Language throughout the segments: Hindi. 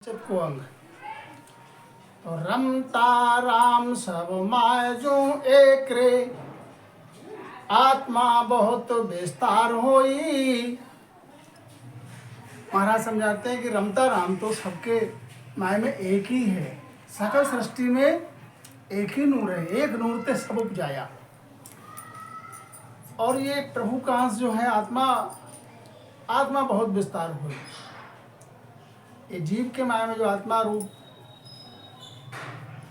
को अंग तो रमता राम सब माय जो एक रे, आत्मा बहुत विस्तार होई। महाराज समझाते हैं कि रमता राम तो सबके माय में एक ही है। सकल सृष्टि में एक ही नूर है, एक नूर ते सब उपजाया। और ये प्रभु का अंश जो है आत्मा बहुत विस्तार हुई। ये जीव के माया में जो आत्मा रूप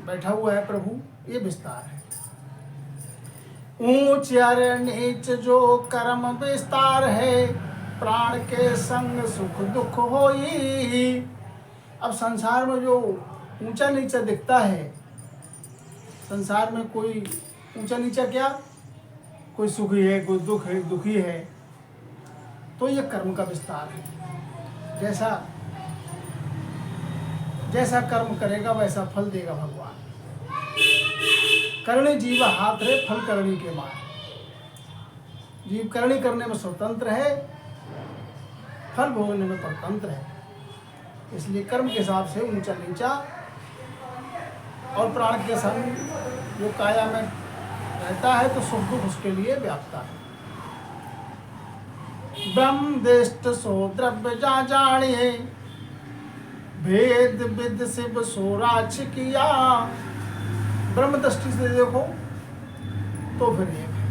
बैठा हुआ है प्रभु, ये विस्तार है। ऊंच और नीच जो कर्म विस्तार है, प्राण के संग सुख दुख होई। अब संसार में जो ऊंचा नीचा दिखता है, संसार में कोई ऊंचा नीचा क्या, कोई सुखी है, कोई दुखी है, तो ये कर्म का विस्तार है। जैसा कर्म करेगा वैसा फल देगा भगवान। करणी जीव हाथ रे, फल करणी के मार। जीव करणी करने में स्वतंत्र है, फल भोगने में परतंत्र है। इसलिए कर्म के हिसाब से ऊंचा नीचा और प्राण के संग जो काया में रहता है तो सुख दुख उसके लिए व्यापता है। ब्रह्म दृष्ट सो द्रव्य जा जानिए, भेद विद शिव सो राज किया। ब्रह्म दृष्टि से देखो तो फिर एक है।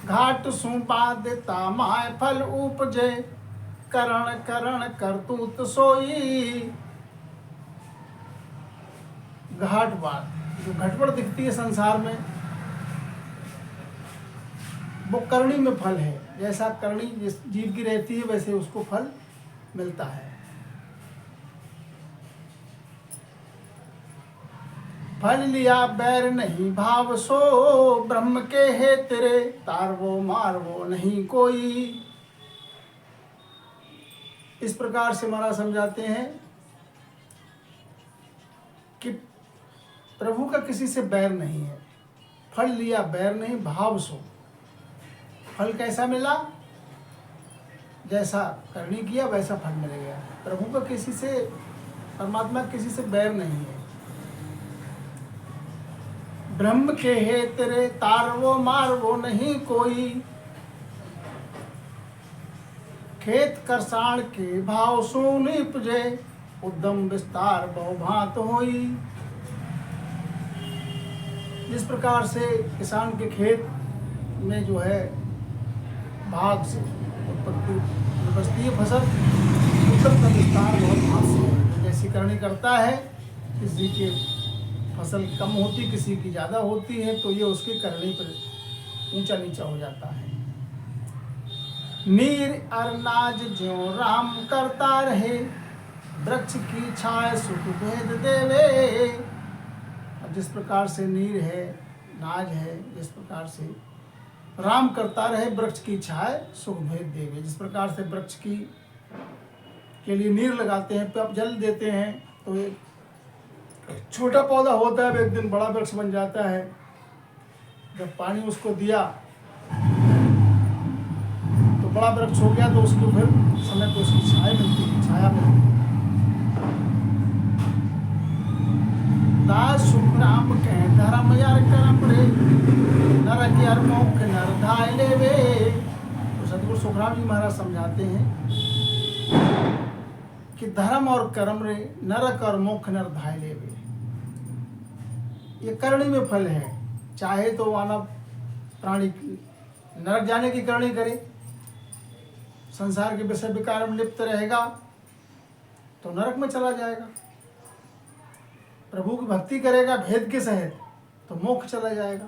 घाट सुपा देता माय फल उपजे, करण करण करतूत सोई। घाट बात जो घटपट दिखती है संसार में, वो करणी में फल है। जैसा करणी जिस जीव की रहती है वैसे उसको फल मिलता है। फल लिया बैर नहीं भाव सो, ब्रह्म के है तेरे तारवो मारवो नहीं कोई। इस प्रकार से महाराज समझाते हैं कि प्रभु का किसी से बैर नहीं है। फल लिया बैर नहीं भाव सो, फल कैसा मिला, जैसा करनी किया वैसा फल मिलेगा। प्रभु का किसी से, परमात्मा किसी से बैर नहीं है। ब्रह्म के है तेरे तारवो मारवो नहीं कोई, खेत करसाण के भाव सोनी पुजे, उद्यम विस्तार बहु भांत होई। जिस प्रकार से किसान के खेत में जो है भाग से उत्पत्ति बचती है फसल, उत्तम का विस्तार बहुत भाग से है। जैसी करनी करता है, किसी की फसल कम होती, किसी की ज़्यादा होती है, तो ये उसकी करनी पर ऊंचा नीचा हो जाता है। नीर अरनाज ज्यों राम करता रहे, वृक्ष की छाया सुख भेद देवे। अब जिस प्रकार से नीर है, नाज है, जिस प्रकार से राम करता रहे, वृक्ष की छाया सुख भेद देवे। जिस प्रकार से वृक्ष की के लिए नीर लगाते हैं, तब जल देते हैं, तो एक छोटा पौधा होता है, एक दिन बड़ा वृक्ष बन जाता है। जब पानी उसको दिया तो बड़ा वृक्ष हो गया, तो उसको फिर समय पे उसकी छाया मिलती है, छाया मिलती है। दास सुखराम कह धर्म यार करम रे, नरक यार मोक्ष नर धाय लेवे। तो सतगुरु सुखराम जी महाराज समझाते हैं कि धर्म और कर्म रे, नरक और मोक्ष नर धाय लेवे। ये करणी में फल है। चाहे तो मानव प्राणी नरक जाने की करणी करे, संसार के विषय विकार में लिप्त रहेगा तो नरक में चला जाएगा। प्रभु की भक्ति करेगा भेद के सहित तो मोक्ष चला जाएगा।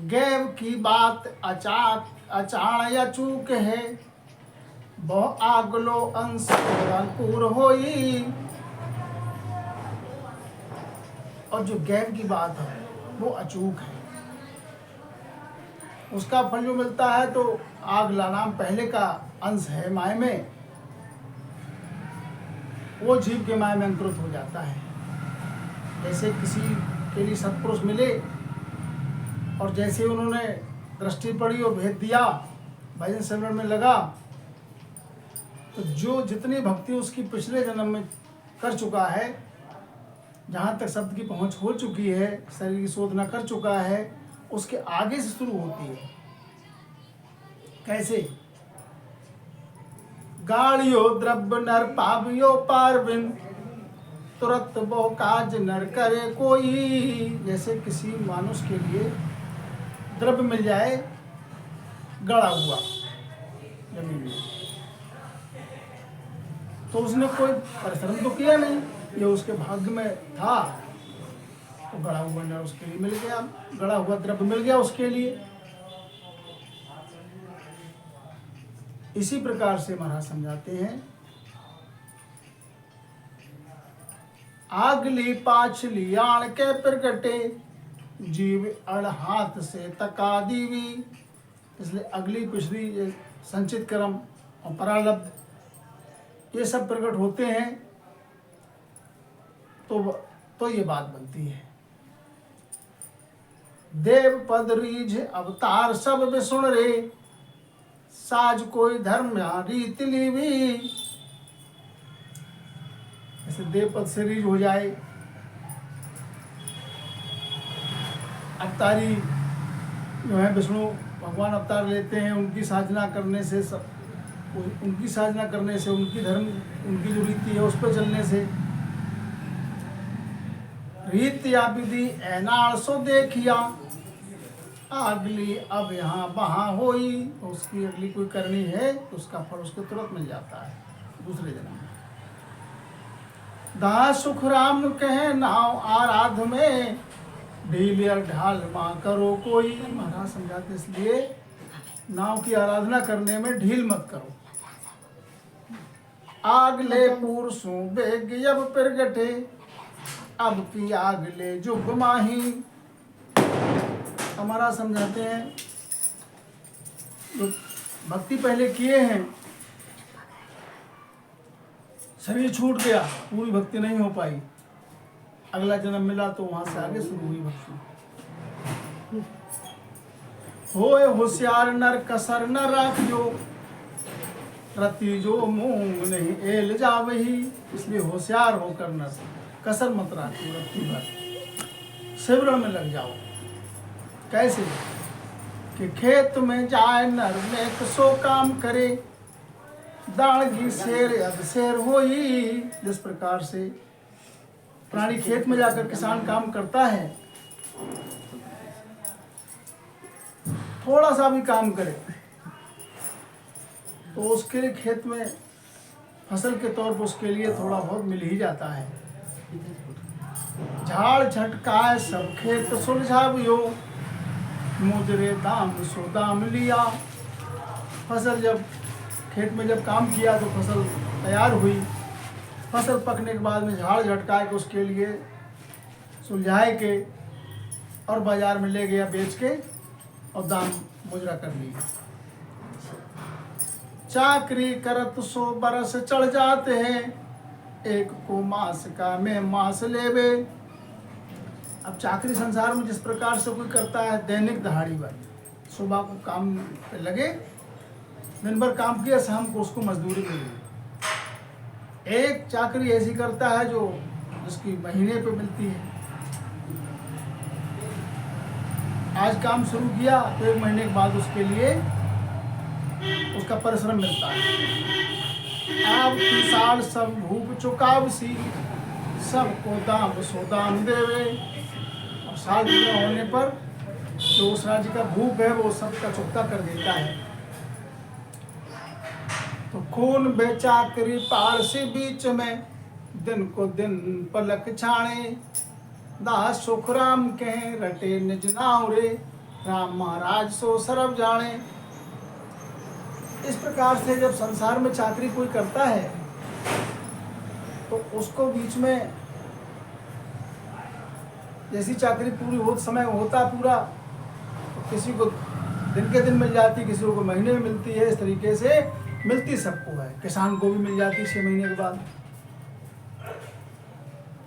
गैव की बात अचाण या चूक है, बहु आगलो अंश अंकुर होई। और जो गैव की बात है वो अचूक है, उसका फल जो मिलता है तो आग लानाम पहले का अंश है माय में, वो जीव के माय में अंकुरित हो जाता है। जैसे किसी के लिए सत्पुरुष मिले और जैसे उन्होंने दृष्टि पड़ी और भेद दिया, भजन सिमरन में लगा, तो जो जितनी भक्ति उसकी पिछले जन्म में कर चुका है, जहाँ तक शब्द की पहुँच हो चुकी है, शरीर की शोधना कर चुका है, उसके आगे से शुरू होती है। कैसे? गाड़ियो द्रव्य नर पावियो पारबिन, तुरंत बहु काज नर करे कोई। जैसे किसी मानुष के लिए द्रव्य मिल जाए गड़ा हुआ जमीन में, तो उसने कोई परिश्रम तो किया नहीं, ये उसके भाग्य में था, तो गड़ा हुआ नर उसके लिए मिल गया, गड़ा हुआ द्रव्य मिल गया उसके लिए। इसी प्रकार से महाराज समझाते हैं, आगली पाछली आण के प्रगटे, जीव अड़ हाथ से तका दीवी। इसलिए अगली पिछली संचित कर्म और परालब्ध ये सब प्रकट होते हैं, तो ये बात बनती है। देव पद रीझ अवतार सब विसुण रे, साज कोई धर्म रीत लीवी। ऐसे देव पद से रीझ हो जाए, अवतारी जो है विष्णु भगवान अवतार लेते हैं, उनकी साधना करने से उनकी साधना करने से, उनकी धर्म, उनकी जो रीति है उस पर चलने से, रीत या विधि ऐनाड़ सो देखिया, अगली अब यहाँ वहाँ होई। तो उसकी अगली कोई करनी है तो उसका फल उसको तुरंत मिल जाता है दूसरे जन्म में। दा सुख राम कहे नाव आराध में, ढीलियर ढाल माँ करो कोई। महाराज समझाते इसलिए नाव की आराधना करने में ढील मत करो। आग ले पुरुषों बेग अब प्रगटे, अब की आग ले जुग माही। हमारा समझाते हैं जो भक्ति पहले किए हैं, शरीर छूट गया, पूरी भक्ति नहीं हो पाई, अगला जन्म मिला तो वहां से आगे शुरू हुई भक्ति। होए होशियार नर कसर न राखियो, रति जो मूंग नहीं एल जावही। इसलिए होशियार होकर नर कसर मत राखियो, रति भर सिमरन में लग जाओ। कैसे? कि खेत में जाए नर नेक सो काम करे, दाढ़ी शेर अब शेर होई। जिस प्रकार से प्राणी खेत में जाकर किसान काम करता है, थोड़ा सा भी काम करे तो उसके लिए खेत में फसल के तौर पर उसके लिए थोड़ा बहुत मिल ही जाता है। झाड़ झटकाए सब खेत सुलझावियो, मुजरे दाम सो दाम लिया। फसल जब खेत में जब काम किया तो फसल तैयार हुई, फसल पकने के बाद में झाड़ झटकाए के उसके लिए सुलझाए के और बाजार में ले गया बेच के और दाम मुजरा कर लिया। चाकरी करत सो बरस चढ़ जाते हैं, एक को मास का मैं मास लेवे। अब चाकरी संसार में जिस प्रकार से कोई करता है दैनिक दहाड़ी पर, सुबह को काम पे लगे, दिन भर काम किया, शाम को उसको मजदूरी मिली। एक चाकरी ऐसी करता है जो जिसकी महीने पे मिलती है। आज काम शुरू किया तो एक महीने के बाद उसके लिए उसका परिश्रम मिलता है। आप की साल सब भूख चुकावसी, सबको दाम सो दाम देवे। और साल पूरा होने पर जो उस राज्य का भूख है वो सबका चुकता कर देता है। तो खून बेचाकरी पारसी बीच में, दिन को दिन पलक छाणे। दास सुख राम कहे रटे निज नाव रे, राम महाराज सो सरब जाने। इस प्रकार से जब संसार में चाकरी कोई करता है तो उसको बीच में जैसी चाकरी पूरी हो समय होता पूरा, तो किसी को दिन के दिन मिल जाती, किसी को महीने में मिलती है। इस तरीके से मिलती सबको है, किसान को भी मिल जाती 6 महीने के बाद।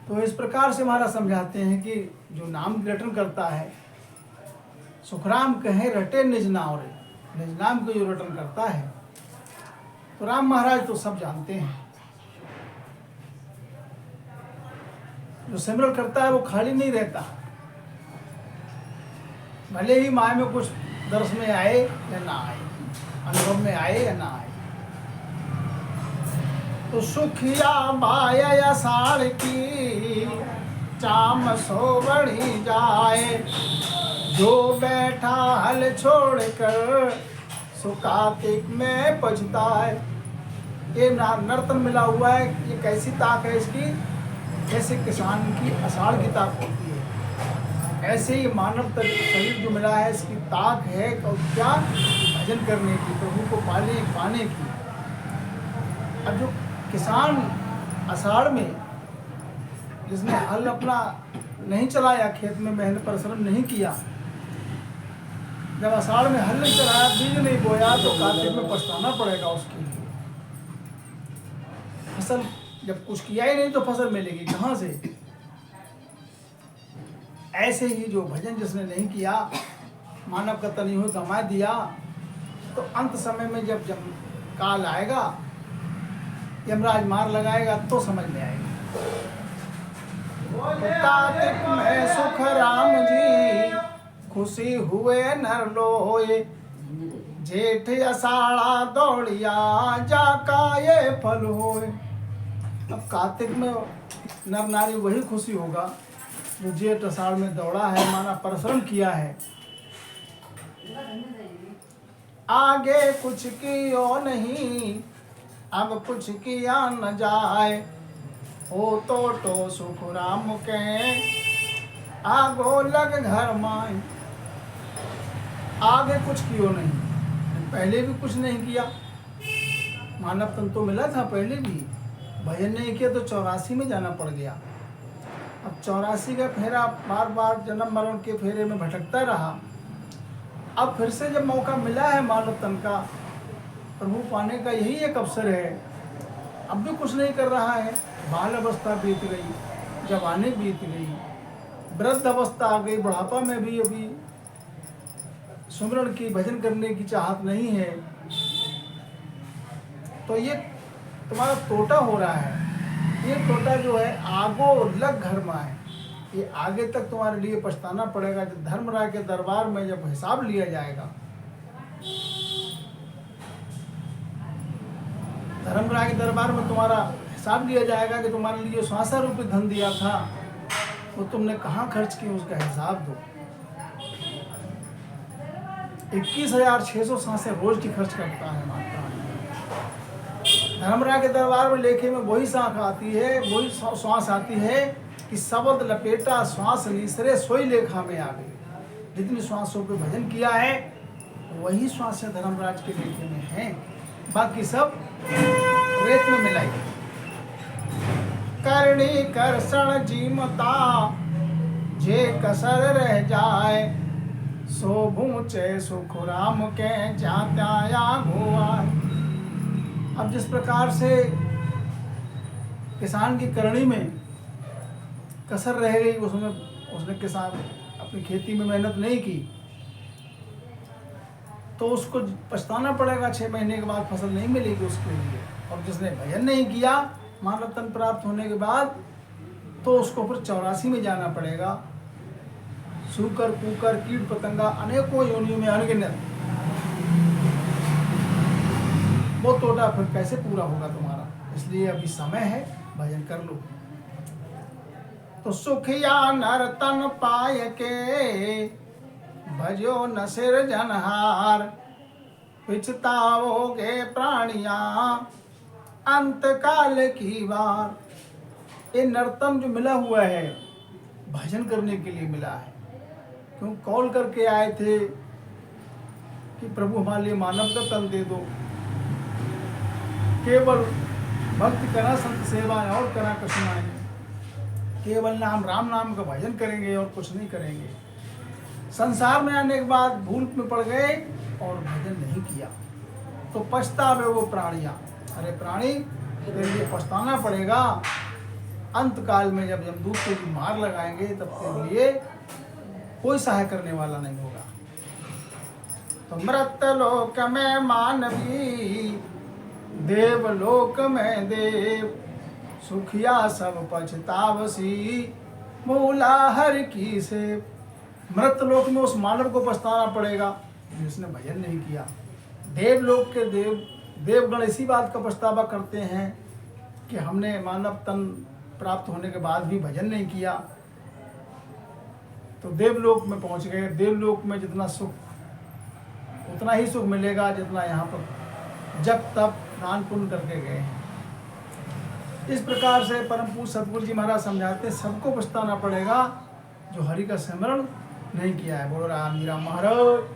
तो इस प्रकार से महाराज समझाते हैं कि जो नाम रटन करता है, सुखराम कहे रटे निज नाव रे, निज नाम को जो रटन करता है तो राम महाराज तो सब जानते हैं, जो सिमरन करता है वो खाली नहीं रहता, भले ही माया में कुछ दर्श में आए या ना आए, अनुभव में आए या ना आए। तो सुखिया माया या साड़ की चाम सो बढ़ी जाए, जो बैठा हल छोड़कर सुकातिक में पछताए। ये नर्तन मिला हुआ है, ये कैसी ताक है इसकी, जैसे किसान की आषाढ़ की ताक होती है, ऐसे ही मानव शरीर जो मिला है इसकी ताक है और क्या, भजन करने की, प्रभु को पाने की। अब जो किसान आषाढ़ में जिसने हल अपना नहीं चलाया, खेत में मेहनत परिश्रम नहीं किया, जब आषाढ़ में हल नहीं चलाया, बीज नहीं बोया, तो कार्तिक में पछताना पड़ेगा उसके लिए। फसल जब कुछ किया ही नहीं तो फसल मिलेगी कहाँ से। ऐसे ही जो भजन जिसने नहीं किया, मानव का तन यूं गंवा दिया, तो अंत समय में जब काल आएगा, यमराज मार लगाएगा तो समझ में आएगा। कार्तिक में सुख राम जी खुशी हुए नर लोए, जेठ अषाढ़ा दौड़िया जाका ये फल होए। अब कार्तिक में नर नारी वही खुशी होगा जो जेठ अषाढ़ में दौड़ा है, माना परिश्रम किया है। आगे कुछ कियो नहीं, अब कुछ किया न जाए, हो तो सुख राम के आगो लग घर माए। आगे कुछ कियो नहीं, पहले भी कुछ नहीं किया, मानव तन तो मिला था पहले भी, भजन नहीं किया तो 84 में जाना पड़ गया। अब 84 का फेरा, बार बार जन्म मरण के फेरे में भटकता रहा। अब फिर से जब मौका मिला है मानव तन का, प्रभु पाने का यही एक अवसर है। अब भी कुछ नहीं कर रहा है, बाल अवस्था बीत गई, जवानी बीत गई, वृद्ध अवस्था आ गई, बुढ़ापा में भी अभी सुमरण की, भजन करने की चाहत नहीं है, तो ये तुम्हारा टोटा हो रहा है। ये टोटा जो है आगो लग घर में है, ये आगे तक तुम्हारे लिए पछताना पड़ेगा। जब धर्मराय के दरबार में जब हिसाब लिया जाएगा, धर्मराय के दरबार में तुम्हारा हिसाब लिया जाएगा कि तुम्हारे लिए स्वासा रूपी धन दिया था, वो तुमने कहाँ खर्च किया, उसका हिसाब दो। 21,600 सांसें रोज की खर्च करता है माता। धर्मराय के दरबार में लेखे में वही सांस आती है, वही श्वास आती है कि शब्द लपेटा श्वास निसरे सोई लेखा में आ गई। जितनी श्वासों पे भजन किया है वही श्वास धर्मराज के लेखे में है, बाकी सब रेत में मिलाई। करणी करसण जीमता जे कसर रह जाए, सो भूचे सुख राम के जात्या घुआए। अब जिस प्रकार से किसान की करनी में कसर रह गई, उसने किसान अपनी खेती में मेहनत नहीं की, तो उसको पछताना पड़ेगा, 6 महीने के बाद फसल नहीं मिलेगी उसके लिए। और जिसने भजन नहीं किया मानव तन प्राप्त होने के बाद, तो उसको फिर 84 में जाना पड़ेगा। सूकर कुकर कीट पतंगा अनेकों योनियों में अनगिनत, वो टोटा फिर कैसे पूरा होगा तुम्हारा। इसलिए अभी समय है, भजन कर लो। तो सुखिया नर तन पाय के भजो न सिर जनहार, पिछताओगे प्राणिया अंत काल की बार। ये नर्तन जो मिला हुआ है भजन करने के लिए मिला है। क्यों कॉल करके आए थे कि प्रभु हमारे लिए मानव का तन दे दो, केवल भक्ति करा संत सेवा और करा कठिनाई, केवल नाम राम नाम का भजन करेंगे और कुछ नहीं करेंगे। संसार में आने के बाद भूल में पड़ गए और भजन नहीं किया तो पछतावे वो प्राणियां। अरे प्राणी, तेरे लिए पछताना पड़ेगा। अंत काल में जब यमदूत को मार लगाएंगे तब तेरे लिए कोई सहाय करने वाला नहीं होगा। तो मृत लोक में मानवी देवलोक में देव सुखिया सब पछतावसी, मूला हर की से। मृतलोक में उस मानव को पछताना पड़ेगा जिसने भजन नहीं किया। देवलोक के देवगण इसी बात का पछतावा करते हैं कि हमने मानव तन प्राप्त होने के बाद भी भजन नहीं किया। तो देवलोक में पहुंच गए। देवलोक में जितना सुख उतना ही सुख मिलेगा जितना यहाँ पर जब तब दान पुण्य करके गए हैं। इस प्रकार से परम पूज्य सतगुरु जी महाराज समझाते हैं सबको पछताना पड़ेगा जो हरि का स्मरण नहीं किया है। बोलो राम जी राम महाराज।